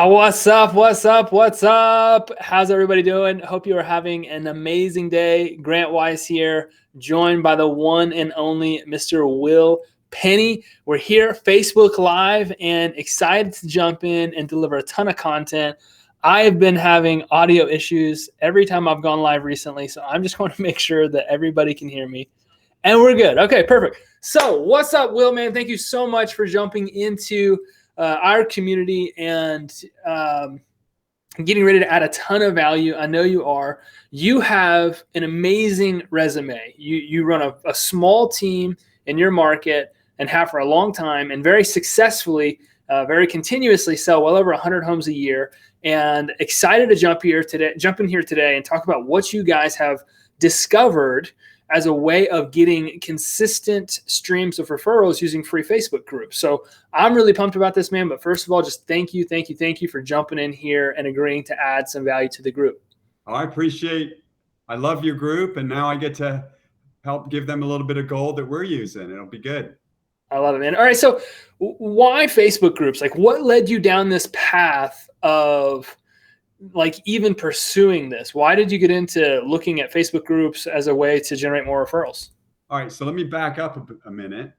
What's up? What's up? What's up? How's everybody doing? Hope you are having an amazing day. Grant Weiss here, joined by the one and only Mr. Will Penny. We're here, Facebook Live, and excited to jump in and deliver a ton of content. I have been having audio issues every time I've gone live recently, so I'm just going to make sure that everybody can hear me. And we're good. Okay, perfect. So what's up, Will, man? Thank you so much for jumping into our community and getting ready to add a ton of value. I know you are. You have an amazing resume. You run a small team in your market and have for a long time, and very successfully, very continuously sell well over 100 homes a year. And excited to jump in here today and talk about what you guys have discovered as a way of getting consistent streams of referrals using free Facebook groups. So I'm really pumped about this, man. But first of all, just thank you for jumping in here and agreeing to add some value to the group. Oh, I love your group, and now I get to help give them a little bit of gold that we're using. It'll be good. I love it, man. All right, so why Facebook groups? Like, what led you down this path of even pursuing this? Why did you get into looking at Facebook groups as a way to generate more referrals? All right, so let me back up a minute.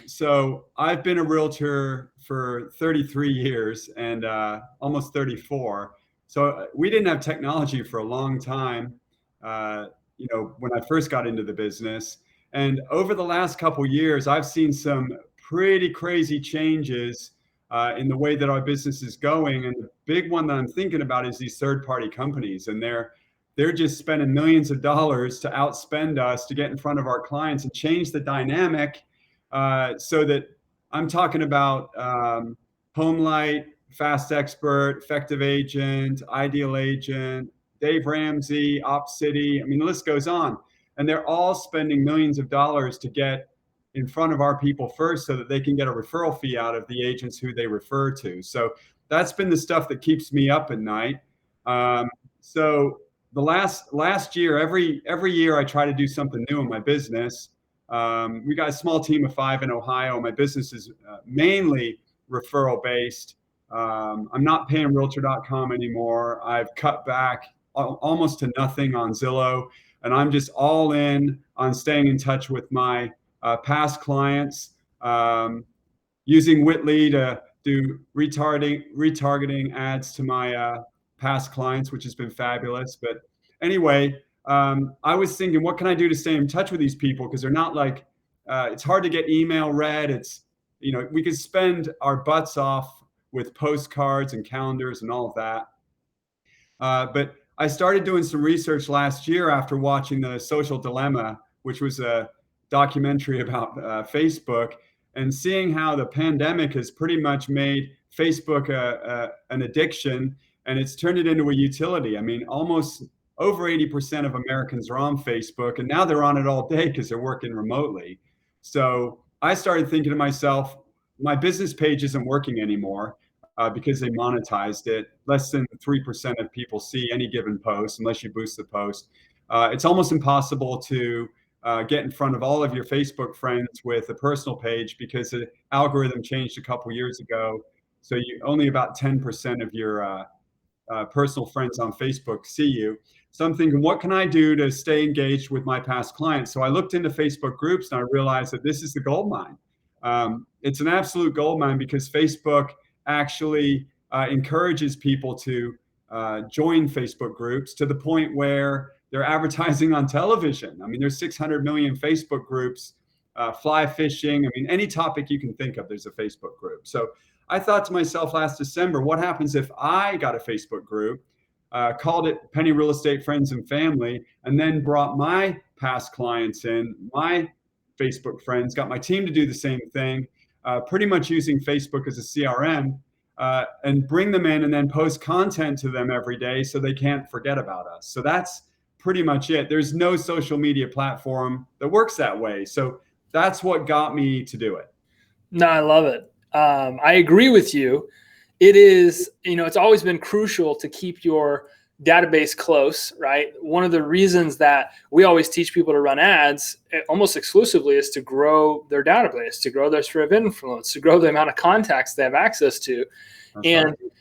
So I've been a realtor for 33 years and almost 34. So we didn't have technology for a long time, when I first got into the business. And over the last couple of years, I've seen some pretty crazy changes in the way that our business is going. And the big one that I'm thinking about is these third-party companies. And they're just spending millions of dollars to outspend us to get in front of our clients and change the dynamic so that I'm talking about HomeLight, Fast Expert, Effective Agent, Ideal Agent, Dave Ramsey, OpCity. I mean, the list goes on. And they're all spending millions of dollars to get in front of our people first so that they can get a referral fee out of the agents who they refer to. So that's been the stuff that keeps me up at night. So the last year, every year I try to do something new in my business. We got a small team of 5 in Ohio. My business is mainly referral based. I'm not paying realtor.com anymore. I've cut back almost to nothing on Zillow, and I'm just all in on staying in touch with my past clients, using Whitley to do retargeting ads to my past clients, which has been fabulous. But anyway, I was thinking, what can I do to stay in touch with these people? Because they're not it's hard to get email read. We could spend our butts off with postcards and calendars and all of that. But I started doing some research last year after watching The Social Dilemma, which was a documentary about Facebook, and seeing how the pandemic has pretty much made Facebook an addiction, and it's turned it into a utility. I mean, almost over 80% of Americans are on Facebook, and now they're on it all day because they're working remotely. So I started thinking to myself, my business page isn't working anymore because they monetized it. Less than 3% of people see any given post unless you boost the post. It's almost impossible to get in front of all of your Facebook friends with a personal page because the algorithm changed a couple years ago. So only about 10% of your personal friends on Facebook see you. So I'm thinking, what can I do to stay engaged with my past clients? So I looked into Facebook groups and I realized that this is the gold mine. It's an absolute gold mine because Facebook actually encourages people to join Facebook groups to the point where they're advertising on television. I mean, there's 600 million Facebook groups, fly fishing. I mean, any topic you can think of, there's a Facebook group. So I thought to myself last December, what happens if I got a Facebook group, called it Penny Real Estate Friends and Family, and then brought my past clients in, my Facebook friends, got my team to do the same thing, pretty much using Facebook as a CRM, and bring them in and then post content to them every day so they can't forget about us. So that's pretty much it. There's no social media platform that works that way. So that's what got me to do it. No, I love it. I agree with you. It is, it's always been crucial to keep your database close, right? One of the reasons that we always teach people to run ads almost exclusively is to grow their database, to grow their sphere of influence, to grow the amount of contacts they have access to. That's and right.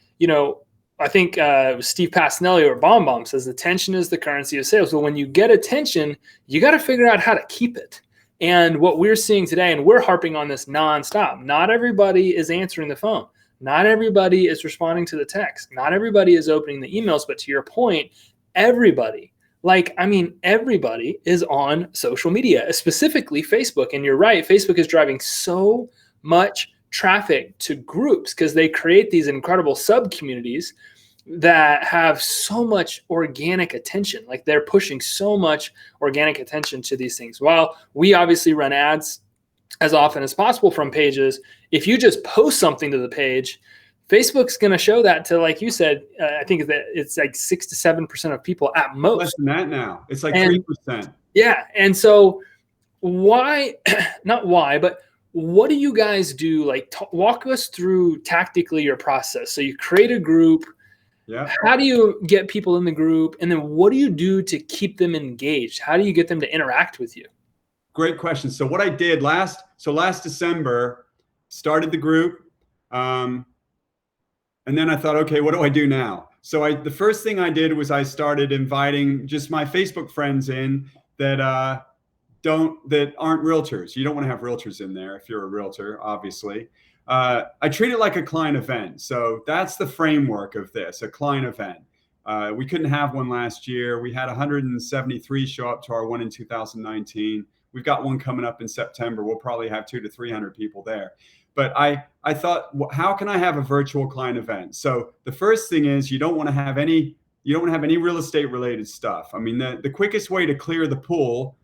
I think it was Steve Passanelli or Bomb says attention is the currency of sales. So when you get attention, you got to figure out how to keep it. And what we're seeing today, and we're harping on this nonstop, not everybody is answering the phone. Not everybody is responding to the text. Not everybody is opening the emails. But to your point, everybody, everybody is on social media, specifically Facebook. And you're right, Facebook is driving so much traffic to groups because they create these incredible sub communities that have so much organic attention. Like they're pushing so much organic attention to these things. While we obviously run ads as often as possible from pages, if you just post something to the page, Facebook's going to show that to, like you said, I think that it's like 6 to 7% of people at most. Less than that now. It's like 3%. Yeah. And so not why, but what do you guys do? Like walk us through tactically your process. So you create a group. Yeah. How do you get people in the group? And then what do you do to keep them engaged? How do you get them to interact with you? Great question. So what I did last December, started the group. And then I thought, okay, what do I do now? So the first thing I did was I started inviting just my Facebook friends in that aren't realtors. You don't want to have realtors in there if you're a realtor, obviously. I treat it like a client event. So that's the framework of this, a client event. We couldn't have one last year. We had 173 show up to our one in 2019. We've got one coming up in September. We'll probably have 200 to 300 people there. But I thought, how can I have a virtual client event? So the first thing is you don't want to have any real estate related stuff. I mean, the quickest way to clear the pool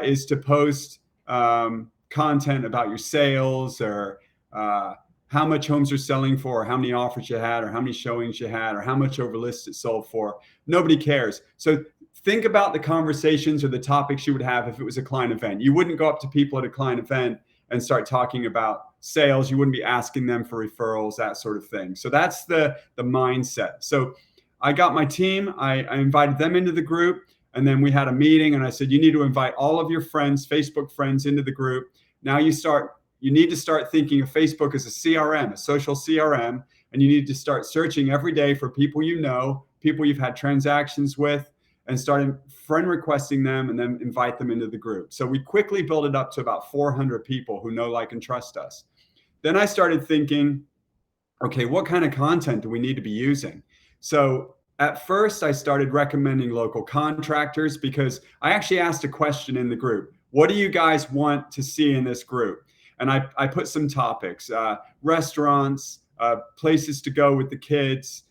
is to post content about your sales or how much homes are selling for, or how many offers you had, or how many showings you had, or how much over list it sold for. Nobody cares. So think about the conversations or the topics you would have if it was a client event. You wouldn't go up to people at a client event and start talking about sales. You wouldn't be asking them for referrals, that sort of thing. So that's the mindset. So I got my team, I invited them into the group, and then we had a meeting and I said, you need to invite all of your friends, Facebook friends, into the group. Now you need to start thinking of Facebook as a CRM, a social CRM, and you need to start searching every day for people you know, people you've had transactions with, and starting friend requesting them and then invite them into the group. So we quickly built it up to about 400 people who know, like, and trust us. Then I started thinking, okay, what kind of content do we need to be using? So at first I started recommending local contractors because I actually asked a question in the group. What do you guys want to see in this group? And I put some topics, restaurants, places to go with the kids,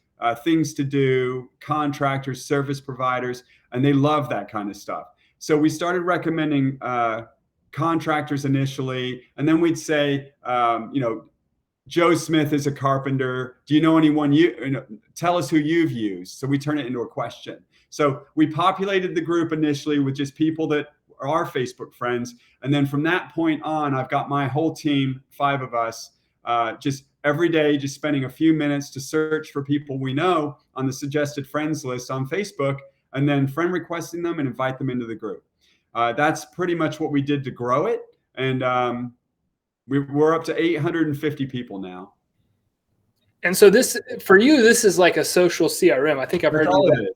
things to do, contractors, service providers, and they love that kind of stuff. So we started recommending contractors initially, and then we'd say, Joe Smith is a carpenter. Do you know anyone? Tell us who you've used. So we turn it into a question. So we populated the group initially with just people that are our Facebook friends. And then from that point on, I've got my whole team, 5 of us, just every day, just spending a few minutes to search for people we know on the suggested friends list on Facebook, and then friend requesting them and invite them into the group. That's pretty much what we did to grow it. And we're up to 850 people now. And so this, for you, this is like a social CRM. I think I've heard you.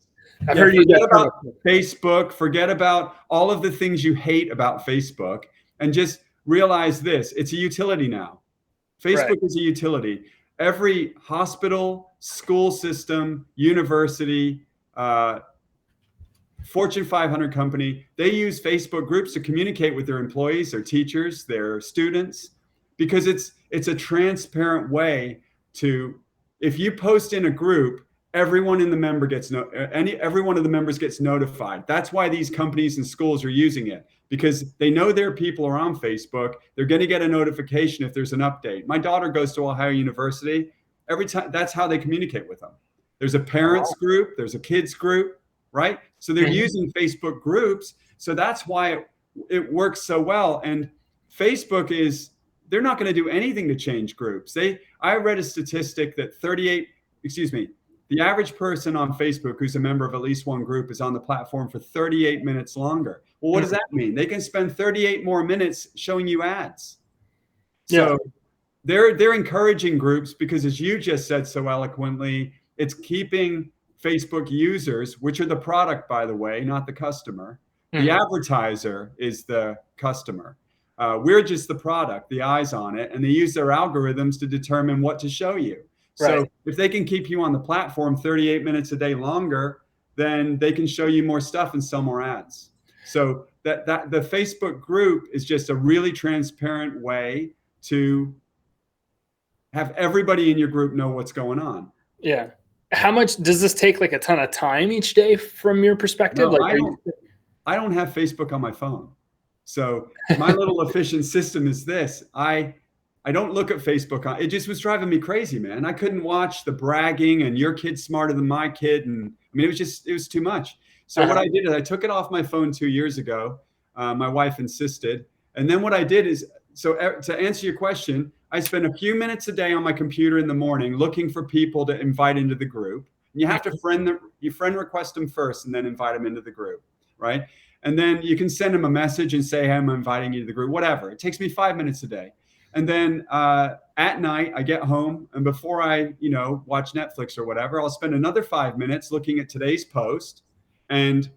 I've heard you forget about Facebook, forget about all of the things you hate about Facebook, and just realize this, it's a utility now. Facebook is a utility. Every hospital, school system, university, Fortune 500 company, they use Facebook groups to communicate with their employees, their teachers, their students, because it's a transparent way to, if you post in a group, every one of the members gets notified. That's why these companies and schools are using it, because they know their people are on Facebook. They're going to get a notification if there's an update. My daughter goes to Ohio University. Every time, that's how they communicate with them. There's a parents group, there's a kids group, right? So they're using Facebook groups. So that's why it works so well. And Facebook they're not going to do anything to change groups. I read a statistic that the average person on Facebook who's a member of at least one group is on the platform for 38 minutes longer. Well, what does that mean? They can spend 38 more minutes showing you ads. So they're encouraging groups because, as you just said so eloquently, it's keeping Facebook users, which are the product, by the way, not the customer. The advertiser is the customer. We're just the product, the eyes on it, and they use their algorithms to determine what to show you. So Right. if they can keep you on the platform 38 minutes a day longer, then they can show you more stuff and sell more ads. So that the Facebook group is just a really transparent way to have everybody in your group know what's going on. Yeah. How much does this take, like a ton of time each day from your perspective? No, Like, I don't have Facebook on my phone. So my little efficient system is this. I don't look at Facebook. It just was driving me crazy, man. I couldn't watch the bragging and your kid's smarter than my kid. And I mean, it was too much. So what I did is I took it off my phone 2 years ago. My wife insisted. And then what I did is, so to answer your question, I spend a few minutes a day on my computer in the morning looking for people to invite into the group. And you have to friend request them first and then invite them into the group, right? And then you can send them a message and say, hey, I'm inviting you to the group, whatever. It takes me 5 minutes a day. And then at night, I get home, and before I, watch Netflix or whatever, I'll spend another 5 minutes looking at today's post and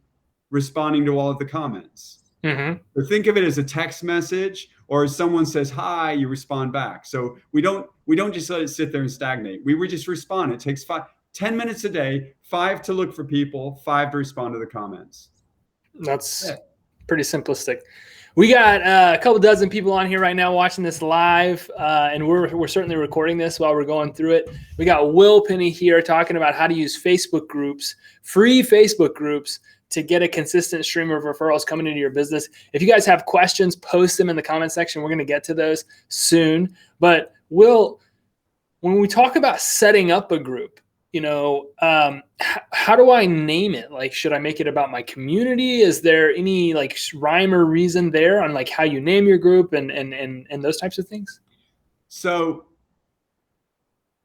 responding to all of the comments. So think of it as a text message, or as someone says hi, you respond back. So we don't just let it sit there and stagnate. We would just respond. It takes 10 minutes a day, 5 to look for people, 5 to respond to the comments. That's pretty simplistic. We got a couple dozen people on here right now watching this live, and we're certainly recording this while we're going through it. We got Will Penny here talking about how to use Facebook groups, free Facebook groups, to get a consistent stream of referrals coming into your business. If you guys have questions, post them in the comment section. We're going to get to those soon. But Will, when we talk about setting up a group, how do I name it? Like, should I make it about my community? Is there any like rhyme or reason there on like how you name your group and those types of things? So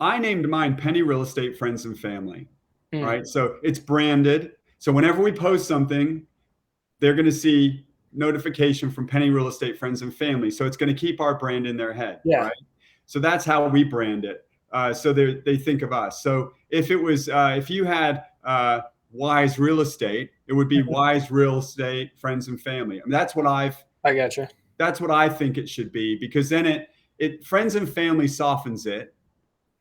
I named mine Penny Real Estate Friends and Family, right? So it's branded. So whenever we post something, they're going to see notification from Penny Real Estate Friends and Family. So it's going to keep our brand in their head, right? So that's how we brand it. So they think of us. So if you had Wise Real Estate, it would be Wise Real Estate Friends and Family. I mean, I gotcha. That's what I think it should be, because then it Friends and Family softens it,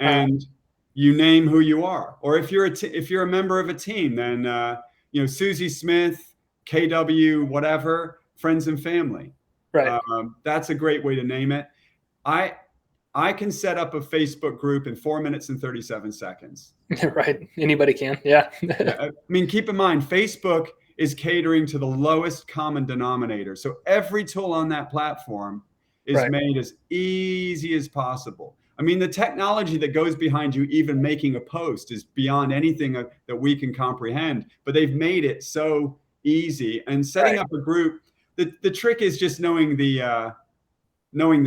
and you name who you are. Or if you're a member of a team, then Susie Smith, KW, whatever, Friends and Family. Right. That's a great way to name it. I can set up a Facebook group in 4 minutes and 37 seconds. Right. Anybody can. Yeah. I mean, keep in mind, Facebook is catering to the lowest common denominator. So every tool on that platform is made as easy as possible. I mean, the technology that goes behind you even making a post is beyond anything that we can comprehend, but they've made it so easy. And setting up a group, the trick is just knowing the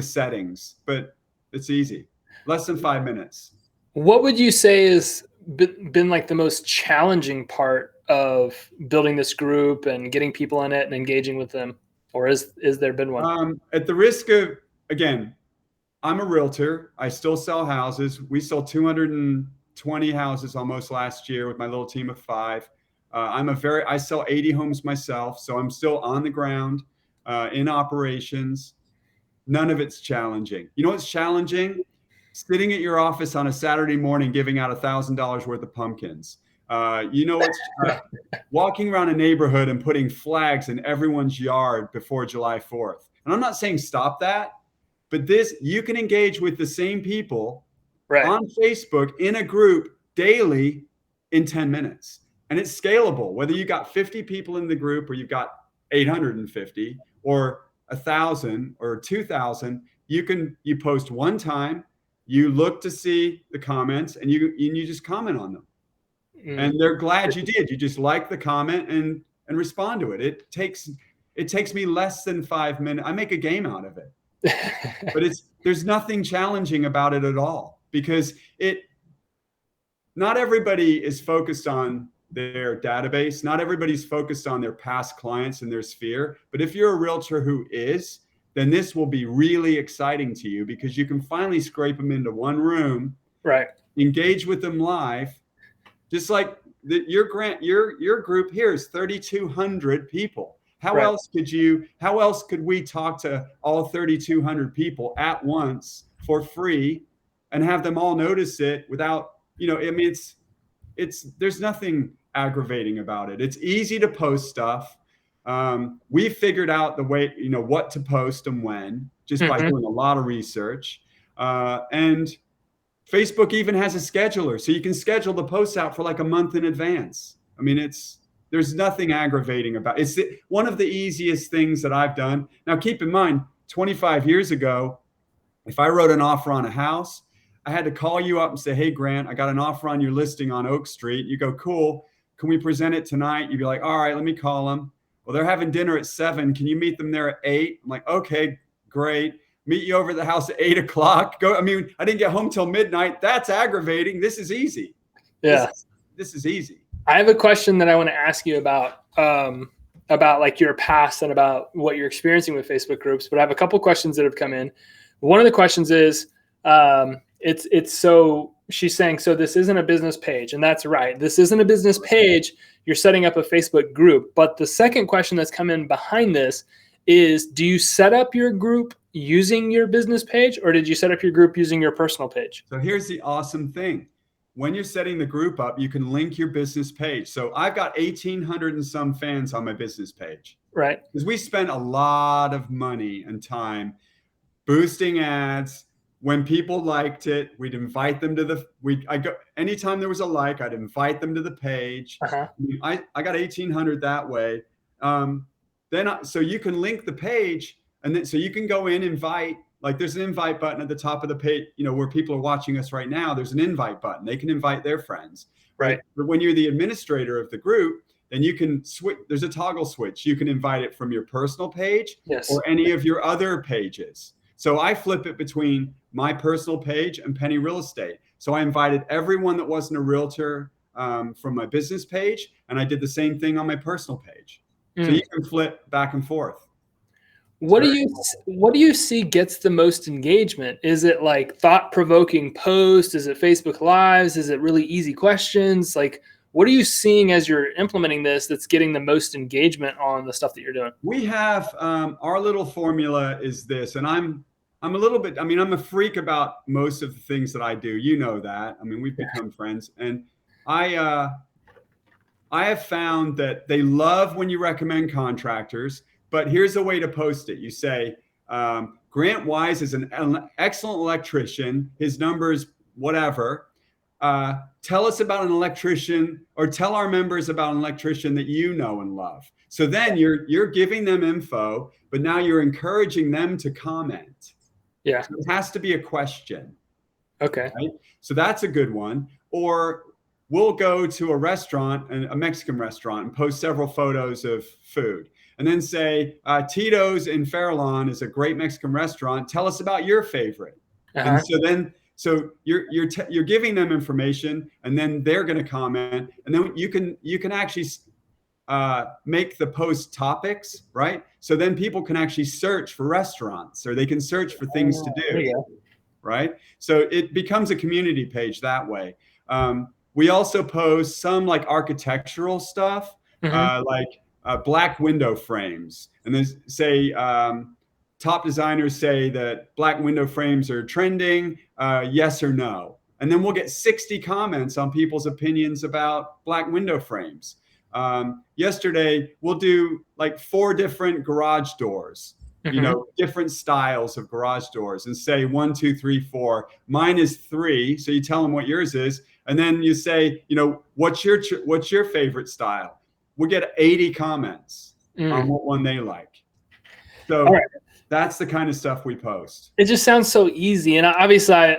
settings, but it's easy. Less than 5 minutes. What would you say has been like the most challenging part of building this group and getting people in it and engaging with them? Or is there been one? At the risk of, again, I'm a realtor. I still sell houses. We sold 220 houses almost last year with my little team of 5. I sell 80 homes myself. So I'm still on the ground in operations. None of it's challenging. You know what's challenging? Sitting at your office on a Saturday morning giving out $1,000 worth of pumpkins. What's walking around a neighborhood and putting flags in everyone's yard before July 4th. And I'm not saying stop that, but you can engage with the same people on Facebook in a group daily in 10 minutes. And it's scalable, whether you got 50 people in the group or you've got 850 or 1,000 or 2,000, you post one time, you look to see the comments, and you just comment on them. And they're glad you did. You just like the comment and respond to it. It takes me less than 5 minutes. I make a game out of it. But there's nothing challenging about it at all, because not everybody is focused on their database. Not everybody's focused on their past clients and their sphere. But if you're a realtor who is, then this will be really exciting to you, because you can finally scrape them into one room, engage with them live, Just like your group here is 3,200 people. How Right. else could we talk to all 3,200 people at once for free and have them all notice it without, I mean, there's nothing aggravating about it. It's easy to post stuff. We figured out the way, what to post and when, just by doing a lot of research. And Facebook even has a scheduler, so you can schedule the posts out for like a month in advance. I mean, there's nothing aggravating about it. It's one of the easiest things that I've done. Now, keep in mind, 25 years ago, if I wrote an offer on a house, I had to call you up and say, hey, Grant, I got an offer on your listing on Oak Street. You go, cool. Can we present it tonight? You'd be like, all right, let me call them. Well, they're having dinner at 7. Can you meet them there at 8? I'm like, okay, great. Meet you over at the house at 8 o'clock. I didn't get home till midnight. That's aggravating. This is easy. Yeah. This is easy. I have a question that I want to ask you about like your past and about what you're experiencing with Facebook groups, but I have a couple questions that have come in. One of the questions is, she's saying, so this isn't a business page, and that's right. This isn't a business page. You're setting up a Facebook group. But the second question that's come in behind this is, do you set up your group using your business page, or did you set up your group using your personal page? So here's the awesome thing. When you're setting the group up, you can link your business page. So I've got 1,800 and some fans on my business page. Right. Because we spent a lot of money and time boosting ads. When people liked it, we'd invite them to anytime there was a like, I'd invite them to the page. Uh-huh. I got 1,800 that way. So you can link the page, and then so you can go in, invite. Like there's an invite button at the top of the page, where people are watching us right now. There's an invite button. They can invite their friends. Right. But when you're the administrator of the group, then you can switch. There's a toggle switch. You can invite it from your personal page, yes, or any of your other pages. So I flip it between my personal page and Penny Real Estate. So I invited everyone that wasn't a realtor from my business page, and I did the same thing on my personal page. So you can flip back and forth. What do you see gets the most engagement? Is it like thought-provoking posts? Is it Facebook Lives? Is it really easy questions? Like, what are you seeing as you're implementing this that's getting the most engagement on the stuff that you're doing? We have our little formula is this, and I'm a freak about most of the things that I do. You know that. We've become friends, and I have found that they love when you recommend contractors. But here's a way to post it. You say, Grant Wise is an excellent electrician. His number's whatever. Tell us about an electrician, or tell our members about an electrician that you know and love. So then you're giving them info, but now you're encouraging them to comment. Yeah. So it has to be a question. Okay. Right? So that's a good one. Or we'll go to a restaurant, a Mexican restaurant, and post several photos of food. And then say, Tito's in Fairlawn is a great Mexican restaurant. Tell us about your favorite. Uh-huh. And so you're giving them information, and then they're going to comment, and then you can actually make the post topics, right? So then people can actually search for restaurants, or they can search for things to do, right? So it becomes a community page that way. We also post some like architectural stuff, like black window frames, and then say top designers say that black window frames are trending, yes or no. And then we'll get 60 comments on people's opinions about black window frames. Yesterday, we'll do like 4 different garage doors, different styles of garage doors, and say 1, 2, 3, 4. Mine is 3. So you tell them what yours is. And then you say, what's your favorite style? We'll get 80 comments on what one they like. So that's the kind of stuff we post. It just sounds so easy. And obviously,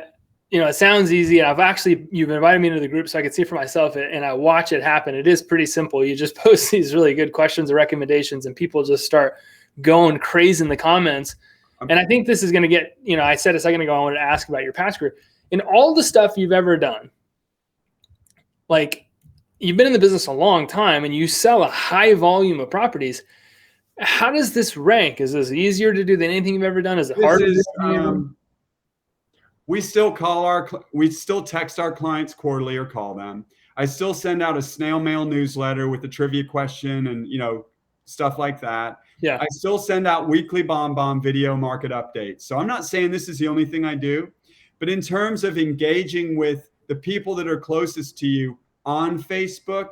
it sounds easy. And you've invited me into the group so I can see for myself, and I watch it happen. It is pretty simple. You just post these really good questions or recommendations, and people just start going crazy in the comments. And I think this is going to get, I said a second ago, I wanted to ask about your past career. In all the stuff you've ever done, like, you've been in the business a long time and you sell a high volume of properties. How does this rank? Is this easier to do than anything you've ever done? Is it harder? we still text our clients quarterly or call them. I still send out a snail mail newsletter with a trivia question and, stuff like that. Yeah. I still send out weekly bomb video market updates. So I'm not saying this is the only thing I do, but in terms of engaging with the people that are closest to you on Facebook,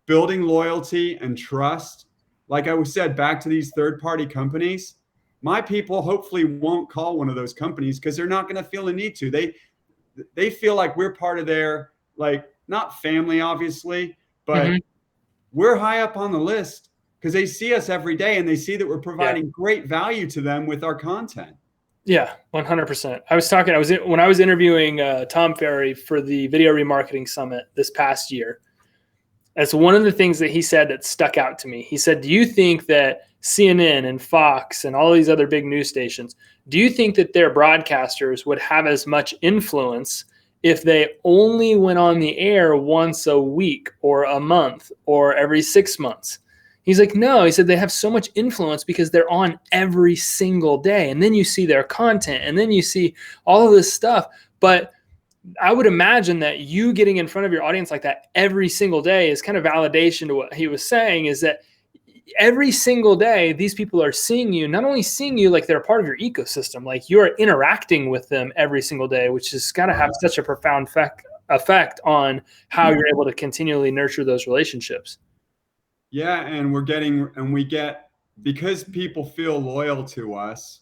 building loyalty and trust, like I said, back to these third-party companies, my people hopefully won't call one of those companies because they're not going to feel a need to. They feel like we're part of their, like, not family, obviously, but we're high up on the list because they see us every day and they see that we're providing great value to them with our content. Yeah, 100%. When I was interviewing Tom Ferry for the Video Remarketing Summit this past year. That's one of the things that he said that stuck out to me. He said, do you think that CNN and Fox and all these other big news stations, do you think that their broadcasters would have as much influence if they only went on the air once a week or a month or every 6 months? He's like, no. He said they have so much influence because they're on every single day. And then you see their content and then you see all of this stuff. But I would imagine that you getting in front of your audience like that every single day is kind of validation to what he was saying, is that every single day, these people are seeing you, not only seeing you like they're a part of your ecosystem, like you're interacting with them every single day, which has got to have such a profound effect on how you're able to continually nurture those relationships. Yeah. And because people feel loyal to us.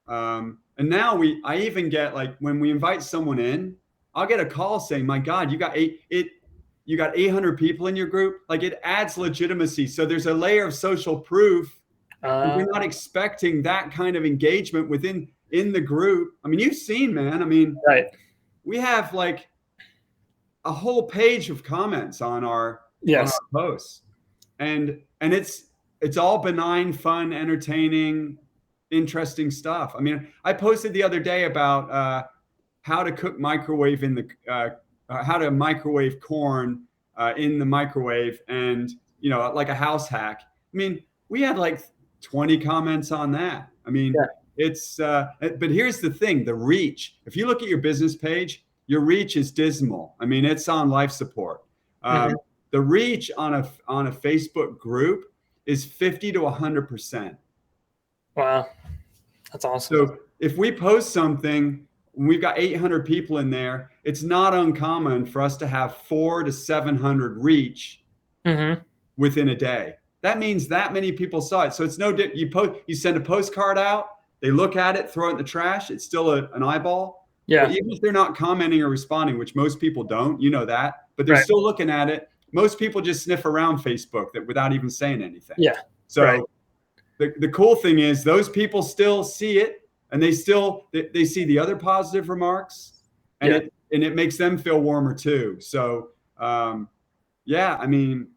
And now I even get, like, when we invite someone in, I'll get a call saying, my God, you got 800 people in your group. Like, it adds legitimacy. So there's a layer of social proof. We're not expecting that kind of engagement in the group. I mean, you've seen, man. I mean, right. We have like a whole page of comments on our posts, and it's all benign, fun, entertaining, interesting stuff. I mean, I posted the other day about how to cook microwave how to microwave corn in the microwave, and like a house hack. I mean, we had like 20 comments on that. I mean, it's but here's the thing: the reach. If you look at your business page, your reach is dismal. I mean, it's on life support. The reach on a Facebook group is 50 to 100%. Wow, that's awesome. So if we post something, we've got 800 people in there, it's not uncommon for us to have 400 to 700 reach within a day. That means that many people saw it. So it's you send a postcard out, they look at it, throw it in the trash, it's still an eyeball. Yeah. But even if they're not commenting or responding, which most people don't, but they're still looking at it. Most people just sniff around Facebook without even saying anything. Yeah. So the cool thing is those people still see it, and they see the other positive remarks, and it makes them feel warmer too. So I mean,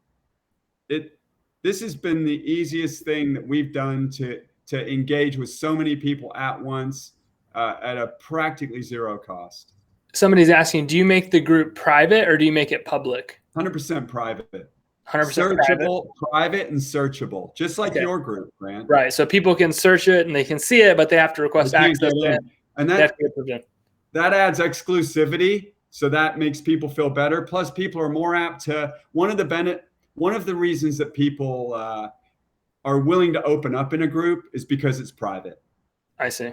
this has been the easiest thing that we've done to engage with so many people at once at a practically zero cost. Somebody's asking, do you make the group private or do you make it public? 100% private. 100% searchable, private and searchable, just like your group, Grant. Right. So people can search it and they can see it, but they have to request access to it. And that adds exclusivity. So that makes people feel better. Plus, people are more apt to one of the reasons that people are willing to open up in a group is because it's private. I see.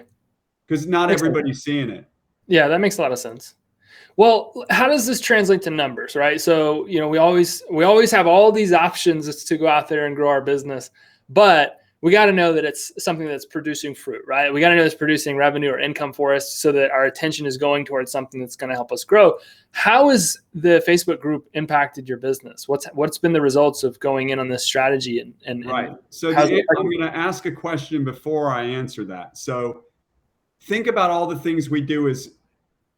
Because not everybody's seeing it. Yeah, that makes a lot of sense. Well, how does this translate to numbers, right? So, we always have all these options to go out there and grow our business, but we got to know that it's something that's producing fruit, right? We got to know it's producing revenue or income for us so that our attention is going towards something that's going to help us grow. How has the Facebook group impacted your business? What's been the results of going in on this strategy? And right. So I'm going to ask a question before I answer that. So think about all the things we do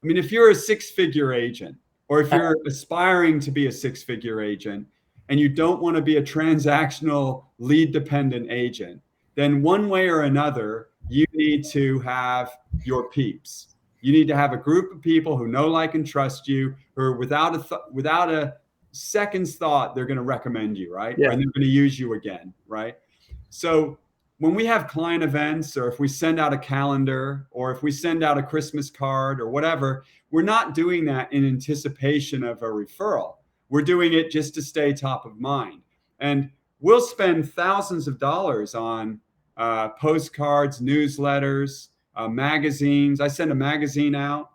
if you're a six-figure agent, or if you're aspiring to be a six-figure agent and you don't want to be a transactional lead-dependent agent, then one way or another, you need to have your peeps. You need to have a group of people who know, like, and trust you, who are without a second's thought, they're going to recommend you, right? Yeah. And they're going to use you again, right? So when we have client events, or if we send out a calendar, or if we send out a Christmas card or whatever, we're not doing that in anticipation of a referral. We're doing it just to stay top of mind. And we'll spend thousands of dollars on postcards, newsletters, magazines. I send a magazine out,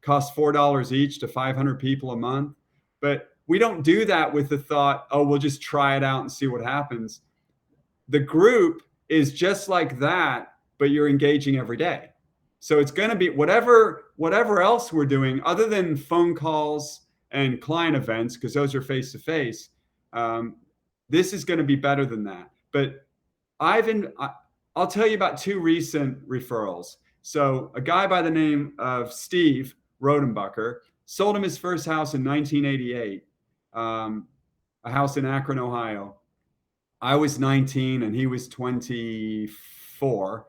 costs $4 each to 500 people a month. But we don't do that with the thought, oh, we'll just try it out and see what happens. The group is just like that, but you're engaging every day. So it's going to be whatever else we're doing other than phone calls and client events, because those are face to face. This is going to be better than that. But I'll tell you about two recent referrals. So a guy by the name of Steve Rodenbucker sold him his first house in 1988, a house in Akron, Ohio. I was 19 and he was 24.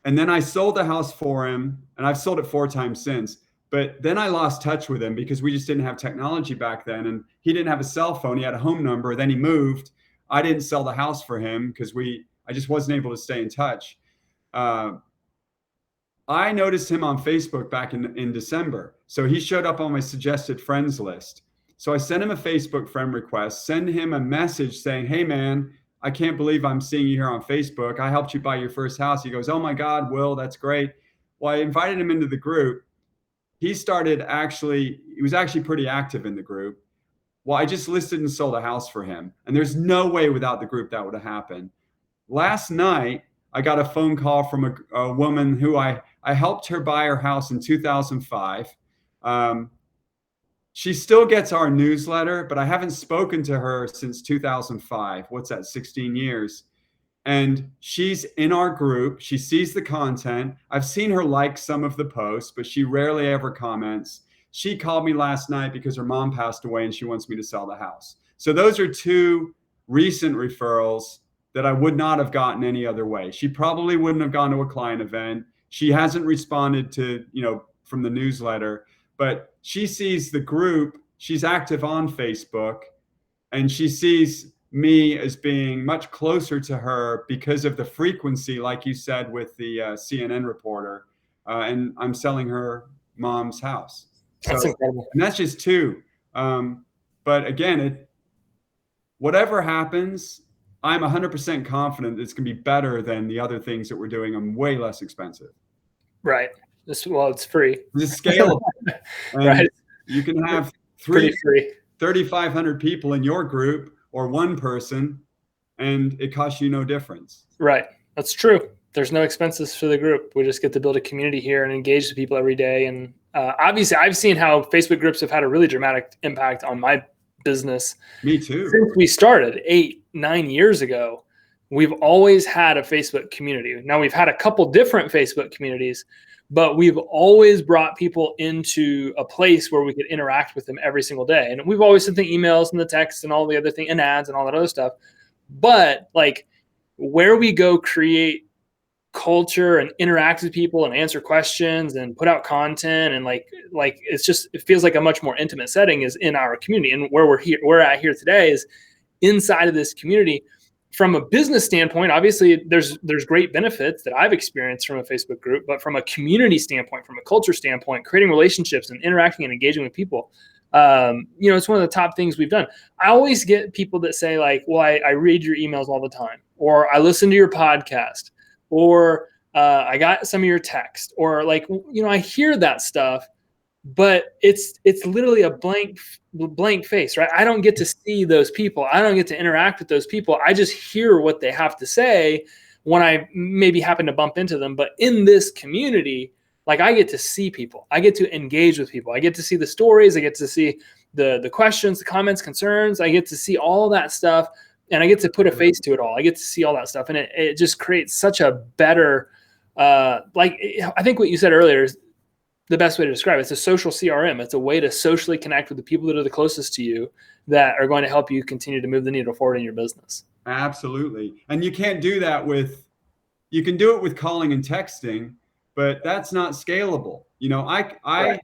And then I sold the house for him, and I've sold it 4 times since. But then I lost touch with him because we just didn't have technology back then. And he didn't have a cell phone. He had a home number. Then he moved. I didn't sell the house for him because I just wasn't able to stay in touch. I noticed him on Facebook back in December. So he showed up on my suggested friends list. So I sent him a Facebook friend request, send him a message saying, hey, man, I can't believe I'm seeing you here on Facebook. I helped you buy your first house. He goes, oh, my God, Will, that's great. Well, I invited him into the group. He was actually pretty active in the group. Well, I just listed and sold a house for him. And there's no way without the group that would have happened. Last night, I got a phone call from a woman who I helped her buy her house in 2005. She still gets our newsletter, but I haven't spoken to her since 2005. What's that, 16 years? And she's in our group. She sees the content. I've seen her like some of the posts, but she rarely ever comments. She called me last night because her mom passed away and she wants me to sell the house. So those are two recent referrals that I would not have gotten any other way. She probably wouldn't have gone to a client event. She hasn't responded to, from the newsletter, but she sees the group. She's active on Facebook, and she sees me as being much closer to her because of the frequency, like you said, with the CNN reporter. And I'm selling her mom's house. That's incredible. And that's just two. But again, whatever happens, I'm 100% confident it's going to be better than the other things that we're doing and way less expensive. Right. It's free. It's scalable. Right. You can have 3,500 people in your group or one person, and it costs you no difference. Right. That's true. There's no expenses for the group. We just get to build a community here and engage the people every day. And obviously, I've seen how Facebook groups have had a really dramatic impact on my business. Me too. Since we started 8-9 years ago, we've always had a Facebook community. Now, we've had a couple different Facebook communities, but we've always brought people into a place where we could interact with them every single day. And we've always sent the emails and the texts and all the other things and ads and all that other stuff. But like where we go create culture and interact with people and answer questions and put out content and like it feels like a much more intimate setting is in our community. And where we're at here today is inside of this community. From a business standpoint, obviously there's great benefits that I've experienced from a Facebook group, but from a community standpoint, from a culture standpoint, creating relationships and interacting and engaging with people, it's one of the top things we've done. I always get people that say like, well, I read your emails all the time, or I listen to your podcast, or I got some of your text, or like, I hear that stuff, but it's literally a blank face, right? I don't get to see those people. I don't get to interact with those people. I just hear what they have to say when I maybe happen to bump into them. But in this community, like I get to see people. I get to engage with people. I get to see the stories. I get to see the questions, the comments, concerns. I get to see all that stuff, and I get to put a face to it all. I get to see all that stuff, and it just creates such a better, I think what you said earlier is the best way to describe it. It's a social CRM. It's a way to socially connect with the people that are the closest to you that are going to help you continue to move the needle forward in your business. Absolutely. And you can't do that you can do it with calling and texting, but that's not scalable. I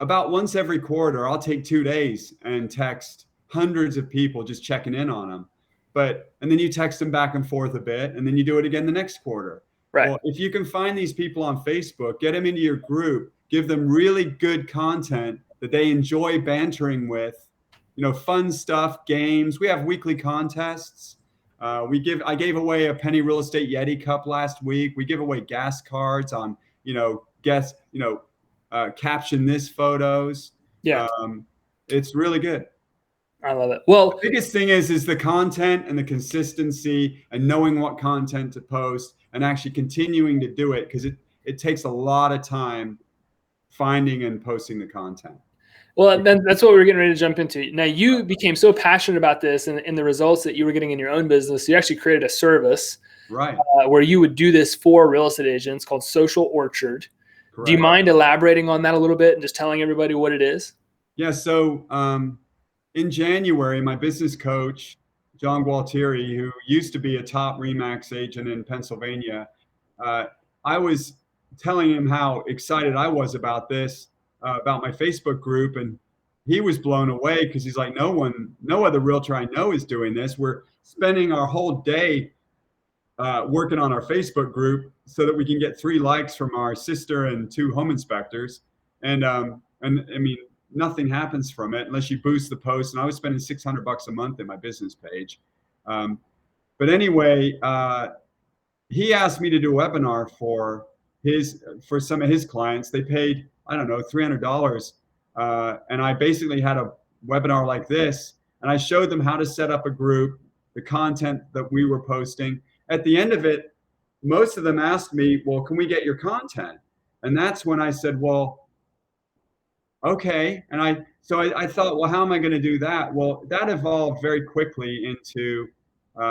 about once every quarter, I'll take 2 days and text hundreds of people just checking in on them. and then you text them back and forth a bit, and then you do it again the next quarter. Right. Well, if you can find these people on Facebook, get them into your group, give them really good content that they enjoy bantering with, fun stuff, games. We have weekly contests. I gave away a penny real estate Yeti cup last week. We give away gas cards on, guess, caption this photos. Yeah. It's really good. I love it. Well, the biggest thing is the content and the consistency and knowing what content to post and actually continuing to do it, because it takes a lot of time finding and posting the content. Well, then that's what we're getting ready to jump into. Now, you became so passionate about this and the results that you were getting in your own business, you actually created a service, right, where you would do this for real estate agents called Social Orchard. Correct. Do you mind elaborating on that a little bit and just telling everybody what it is? Yeah. So in January, my business coach, John Gualtieri, who used to be a top RE/MAX agent in Pennsylvania, I was telling him how excited I was about this, about my Facebook group, and he was blown away because he's like, no other realtor I know is doing this. We're spending our whole day working on our Facebook group so that we can get 3 likes from our sister and 2 home inspectors, and I mean, nothing happens from it unless you boost the post. And I was spending $600 a month in my business page. But anyway, he asked me to do a webinar for some of his clients. They paid, I don't know, $300. And I basically had a webinar like this, and I showed them how to set up a group, the content that we were posting. At the end of it, most of them asked me, well, can we get your content? And that's when I said, well, okay. And I thought, well, how am I going to do that? Well, that evolved very quickly into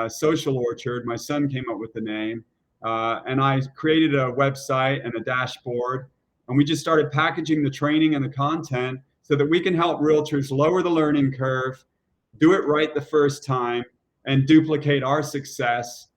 Social Orchard. My son came up with the name, and I created a website and a dashboard, and we just started packaging the training and the content so that we can help realtors lower the learning curve, do it right the first time, and duplicate our success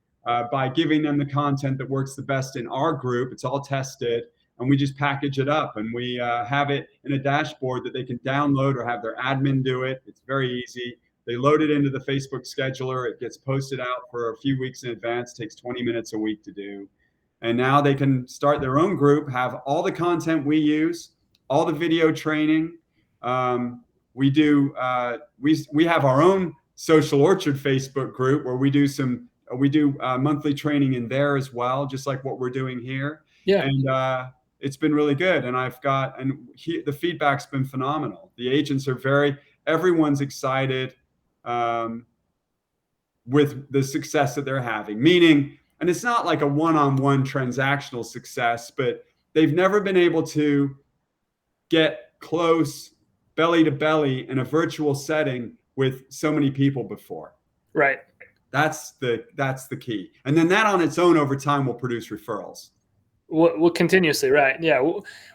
by giving them the content that works the best in our group. It's all tested. And we just package it up, and we have it in a dashboard that they can download or have their admin do it. It's very easy. They load it into the Facebook scheduler. It gets posted out for a few weeks in advance. It takes 20 minutes a week to do. And now they can start their own group, have all the content we use, all the video training. We have our own Social Orchard Facebook group where we do monthly training in there as well, just like what we're doing here. Yeah. And it's been really good. And the feedback's been phenomenal. The agents are everyone's excited with the success that they're having, meaning, and it's not like a one-on-one transactional success, but they've never been able to get close belly to belly in a virtual setting with so many people before. Right. That's the key. And then that on its own over time will produce referrals. Well, continuously, right? Yeah,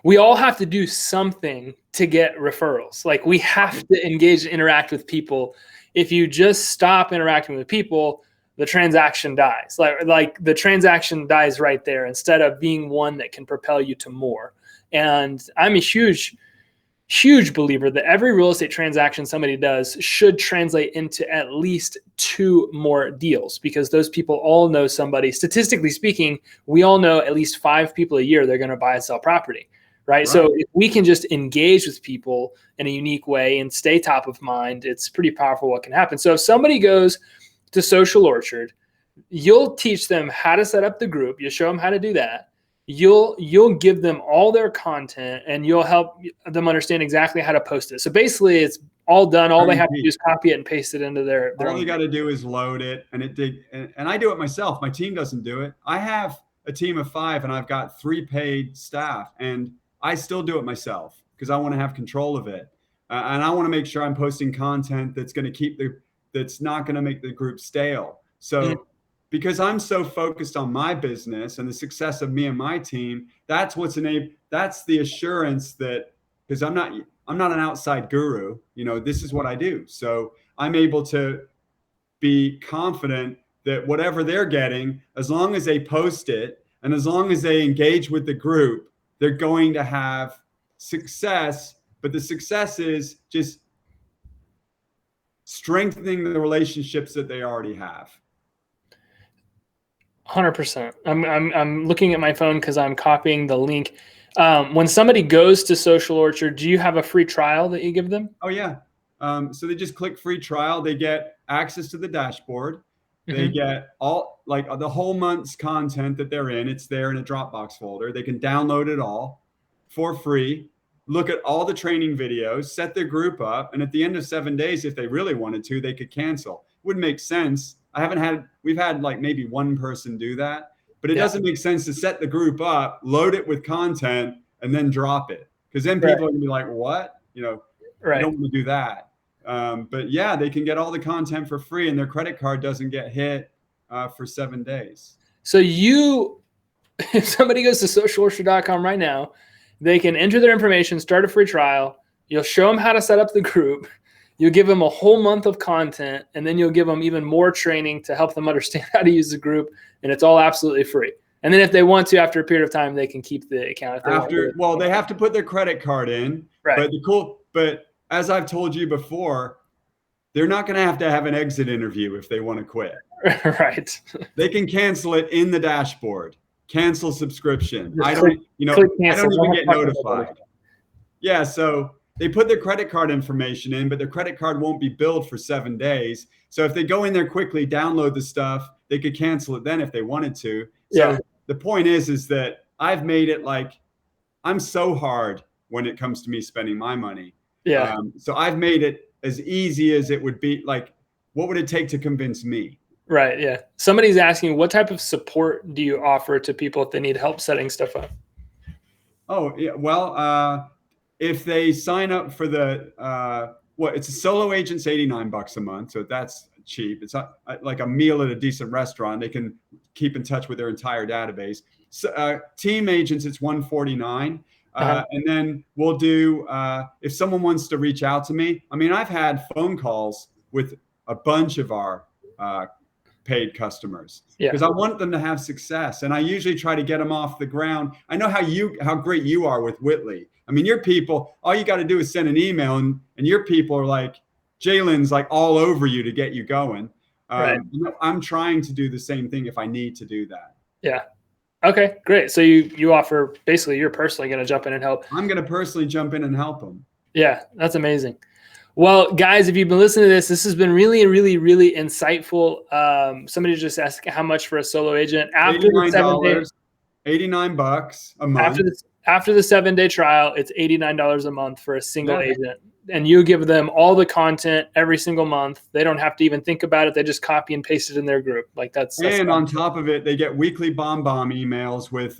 we all have to do something to get referrals. Like, we have to engage and interact with people. If you just stop interacting with people, the transaction dies. Like the transaction dies right there, instead of being one that can propel you to more. And I'm a huge believer that every real estate transaction somebody does should translate into at least 2 more deals, because those people all know somebody. Statistically speaking, we all know at least 5 people a year they're going to buy and sell property, right? So if we can just engage with people in a unique way and stay top of mind, it's pretty powerful what can happen. So if somebody goes to Social Orchard, you'll teach them how to set up the group. You show them how to do that. You'll give them all their content, and you'll help them understand exactly how to post it. So basically, it's all done. All they have to do is copy it and paste it into their all you got to do is load it, and and I do it myself. My team doesn't do it. I have a team of 5, and I've got 3 paid staff, and I still do it myself because I want to have control of it, and I want to make sure I'm posting content that's going to that's not going to make the group stale. So. Because I'm so focused on my business and the success of me and my team, that's the assurance that, because I'm not an outside guru, this is what I do. So I'm able to be confident that whatever they're getting, as long as they post it and as long as they engage with the group, they're going to have success. But the success is just strengthening the relationships that they already have. 100%. I'm looking at my phone because I'm copying the link. When somebody goes to Social Orchard, do you have a free trial that you give them? Oh yeah. So they just click free trial. They get access to the dashboard. They get all like the whole month's content that they're in. It's there in a Dropbox folder. They can download it all for free. Look at all the training videos, set their group up, and at the end of 7 days, if they really wanted to, they could cancel. Wouldn't make sense. We've had like maybe one person do that, but it doesn't make sense to set the group up, load it with content, and then drop it. Because then people are gonna be like, what? You don't want to do that. But yeah, they can get all the content for free, and their credit card doesn't get hit for 7 days. So if somebody goes to socialorchard.com right now, they can enter their information, start a free trial. You'll show them how to set up the group. You'll give them a whole month of content, and then you'll give them even more training to help them understand how to use the group, and it's all absolutely free. And then if they want to, after a period of time, they can keep the account. They have to put their credit card in. Right. But as I've told you before, they're not going to have an exit interview if they want to quit. Right. They can cancel it in the dashboard. Cancel subscription. I don't even get notified. Yeah, so they put their credit card information in, but their credit card won't be billed for 7 days. So if they go in there quickly, download the stuff, they could cancel it then if they wanted to. So the point is that I've made it like I'm so hard when it comes to me spending my money. Yeah. So I've made it as easy as it would be. Like, what would it take to convince me? Right. Yeah. Somebody's asking, what type of support do you offer to people if they need help setting stuff up? Oh, yeah. Well, if they sign up for it's a solo agent's $89 a month. So that's cheap. It's like a meal at a decent restaurant. They can keep in touch with their entire database. So, team agents, it's $149. And then we'll do, if someone wants to reach out to me, I mean, I've had phone calls with a bunch of our paid customers because I want them to have success. And I usually try to get them off the ground. I know how great you are with Whitley. I mean, your people, all you got to do is send an email and your people are like, Jalen's like all over you to get you going. I'm trying to do the same thing if I need to do that. Yeah. Okay, great. So you offer, basically you're personally going to jump in and help. I'm going to personally jump in and help them. Yeah, that's amazing. Well, guys, if you've been listening to this has been really, really, really insightful. Somebody just asked how much for a solo agent after the 7 days. $89 a month. After the 7-day trial, it's $89 a month for a single agent. And you give them all the content every single month. They don't have to even think about it. They just copy and paste it in their group. Like that's on top of it, they get weekly bomb emails with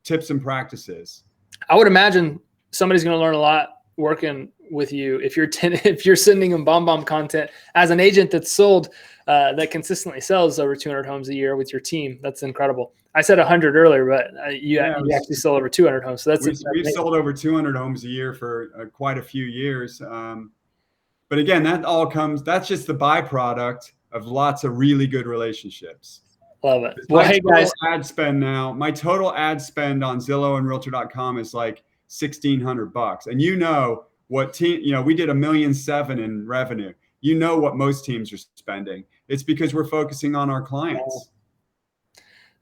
tips and practices. I would imagine somebody's going to learn a lot working with you if you're sending them bomb content as an agent that's sold that consistently sells over 200 homes a year with your team. That's incredible. I said 100 earlier, but you actually sold over 200 homes. So we've sold over 200 homes a year for quite a few years. But again, that's just the byproduct of lots of really good relationships. Love it. Well, hey guys, my total ad spend on Zillow and Realtor.com is like $1,600. And we did $1.7 million in revenue. You know what most teams are spending. It's because we're focusing on our clients.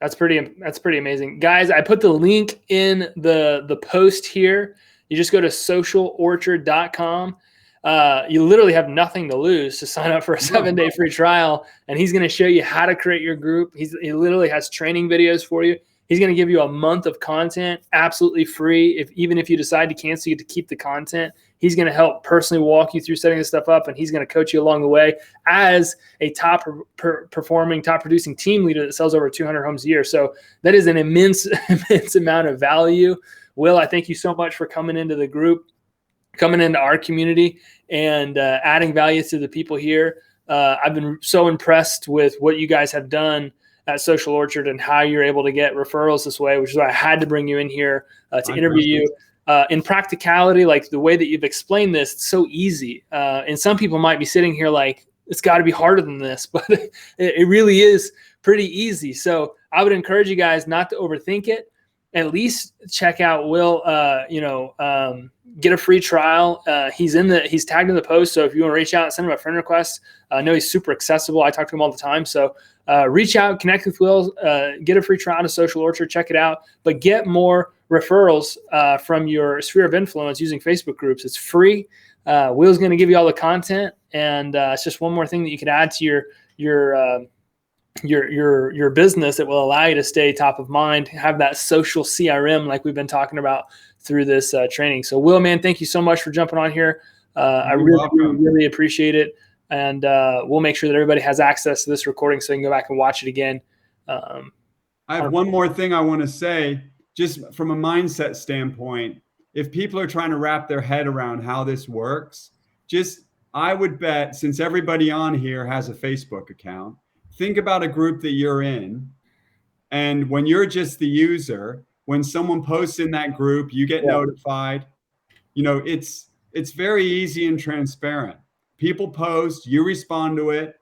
That's pretty amazing. Guys, I put the link in the post here. You just go to socialorchard.com. You literally have nothing to lose to sign up for a 7-day free trial. And he's going to show you how to create your group. He literally has training videos for you. He's going to give you a month of content absolutely free. Even if you decide to cancel, you get to keep the content. He's going to help personally walk you through setting this stuff up, and he's going to coach you along the way as a top performing, top producing team leader that sells over 200 homes a year. So that is an immense amount of value. Will, I thank you so much for coming into the group, coming into our community, and adding value to the people here. I've been so impressed with what you guys have done at Social Orchard and how you're able to get referrals this way, which is why I had to bring you in here to interview you. In practicality, like the way that you've explained this, it's so easy. And some people might be sitting here like, it's got to be harder than this, but it really is pretty easy. So I would encourage you guys not to overthink it. at least check out Will, get a free trial. He's tagged in the post. So if you want to reach out, send him a friend request. I know he's super accessible. I talk to him all the time. So reach out, connect with Will, get a free trial to Social Orchard, check it out, but get more referrals from your sphere of influence using Facebook groups. It's free. Will's going to give you all the content, and it's just one more thing that you can add to your business that will allow you to stay top of mind, have that social CRM like we've been talking about through this training. So Will, man, thank you so much for jumping on here. I really appreciate it. And we'll make sure that everybody has access to this recording so you can go back and watch it again. I have one more thing I want to say, just from a mindset standpoint. If people are trying to wrap their head around how this works, I would bet, since everybody on here has a Facebook account, think about a group that you're in. And when you're just the user, when someone posts in that group, you get notified. It's very easy and transparent. People post, you respond to it.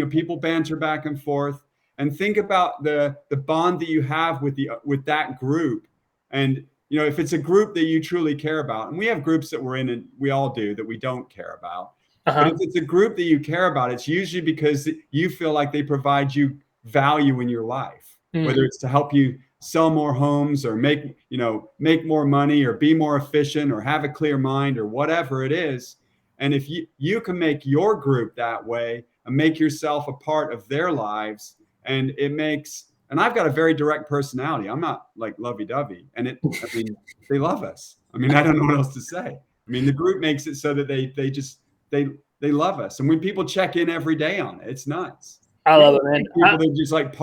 People banter back and forth. And think about the bond that you have with that group. And if it's a group that you truly care about, and we have groups that we're in, and we all do, that we don't care about. But if it's a group that you care about, it's usually because you feel like they provide you value in your life, whether it's to help you sell more homes or make more money or be more efficient or have a clear mind or whatever it is. And if you can make your group that way and make yourself a part of their lives, and I've got a very direct personality. I'm not like lovey-dovey. And they love us. I don't know what else to say. The group makes it so that they love us. And when people check in every day on it, it's nuts. I love it, man. People, they're just like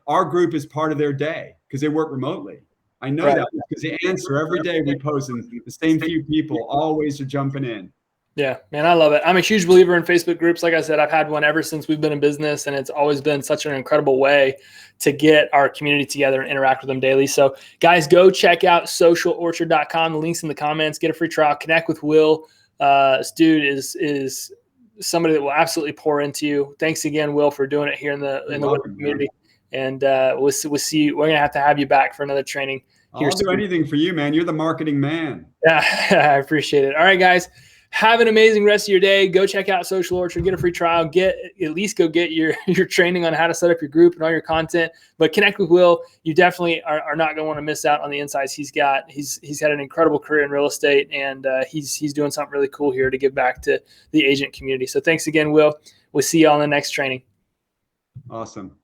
our group is part of their day because they work remotely. I know that because they answer every day we post, and the same few people always are jumping in. Yeah, man, I love it. I'm a huge believer in Facebook groups. Like I said, I've had one ever since we've been in business, and it's always been such an incredible way to get our community together and interact with them daily. So guys, go check out socialorchard.com. The link's in the comments. Get a free trial. Connect with Will. This dude is somebody that will absolutely pour into you. Thanks again, Will, for doing it here in the community. And we'll see you. We're going to have you back for another training. I'll do anything for you, man. You're the marketing man. Yeah, I appreciate it. All right, guys. Have an amazing rest of your day. Go check out Social Orchard, get a free trial, get your training on how to set up your group and all your content, but connect with Will. You definitely are not going to want to miss out on the insights he's got. He's had an incredible career in real estate, and he's doing something really cool here to give back to the agent community. So thanks again, Will. We'll see you on the next training. Awesome.